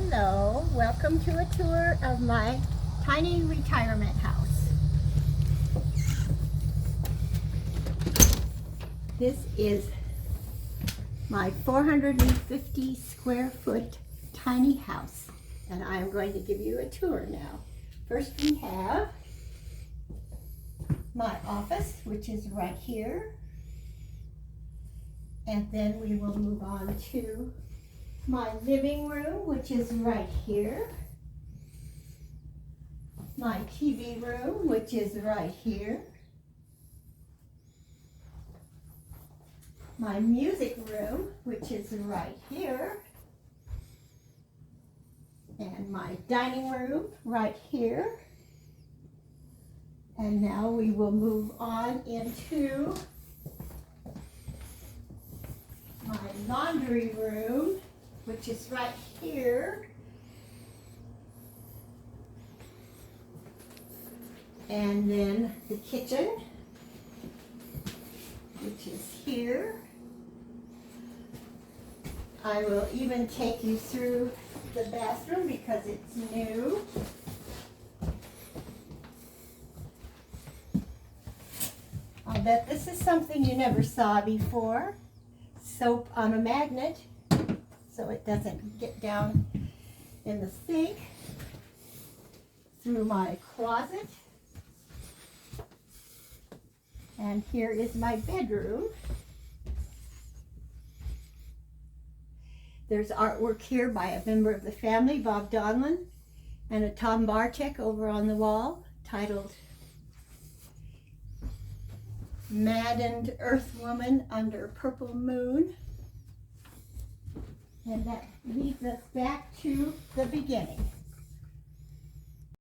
Hello, welcome to a tour of my tiny retirement house. This is my 450 square foot tiny house, and I'm going to give you a tour now. First we have my office, which is right here, and then we will move on to my living room, which is right here. My TV room, which is right here. My music room, which is right here. And my dining room right here. And now we will move on into my laundry room, which is right here. And then the kitchen, which is here. I will even take you through the bathroom because it's new. I'll bet this is something you never saw before. Soap on a magnet, so it doesn't get down in the sink. Through my closet. And here is my bedroom. There's artwork here by a member of the family, Bob Donlin, and a Tom Bartek over on the wall titled Maddened Earth Woman Under Purple Moon. And that leads us back to the beginning.